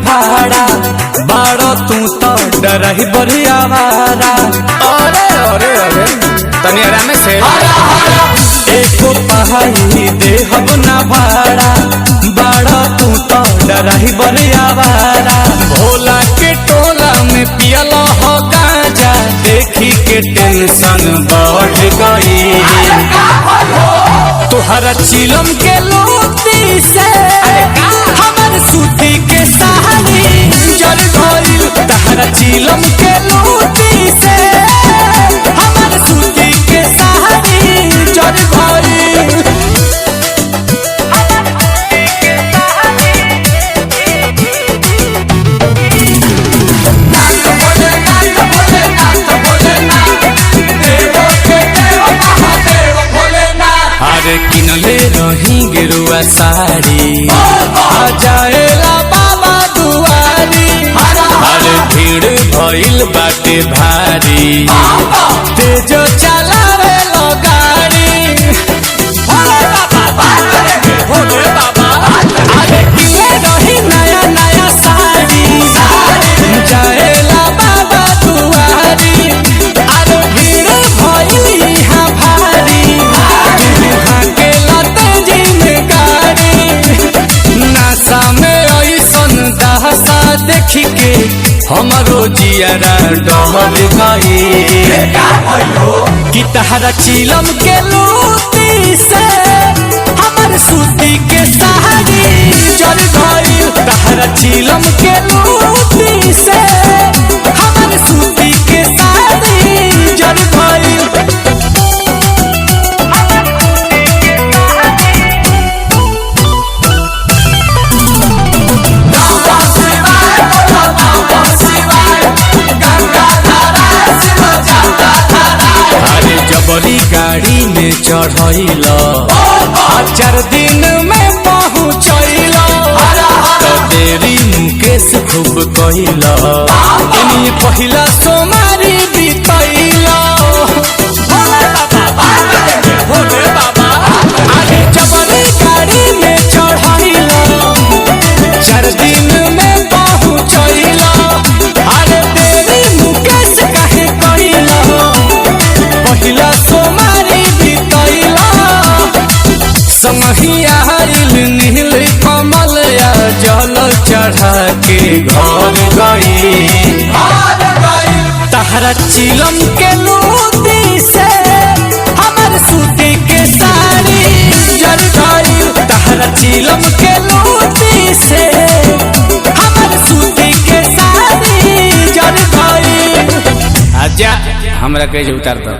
भाड़ा बाड़ो तू तो डरही बढ़िया वारा। अरे अरे अरे तनी आराम से एको पहाड़ी देहब ना भाड़ा बाड़ो तू तो डरही बढ़िया वारा। भोला के टोला में पियल हो गांजा देखी के टेंशन बढ़ गई तुहरा चिलम के लोती से हमर सूती के साड़ी जल गइल। तहरा चिलम के लोती से हमर सूती के साड़ी जल गइल। अरे किनले रही गेरुआ साड़ी आ जाएला बाबा दुआरी। अरे भीड़ भइल बाटे भारी तेज चलावे लो गाड़ी भोले बाबा। अरे किने रही नया नया साड़ी जाएला बाबा दुआरी। अरे भीड़ भइल यहाँ भारी दुहा के लते जिन गाड़ी। नासा में ऐसन दहसा देखी के हमरो जियारा डहर गई कि तहरा चिलम के लूटी से हमर सूती के साड़ी जल गई। तहरा चिलम के लूटी से हमर सूती के साड़ी जल गई। अरे जबरी गाड़ी में चढ़ैल 4 दिन में पहुँचैल। तो तेरी मुकेश खूब कहिल इनी पहिला सोमारी बीतैल। भोले बाबा। अरे जबरी गाड़ी में चढ़ैल 4 दिन में पहुँचैल। अरे तेरी मुकेश काहे कहिल पहिला सोमारी बीतैल। समहिया आइल नील कमल या जल चढ़ा के घर गई। तहरा चिलम के लूटी से हमर सूती के साड़ी जल गई। तहरा चिलम के लूटी से हमर सूती के साड़ी जल गई। आजा हमरा के उतार दो।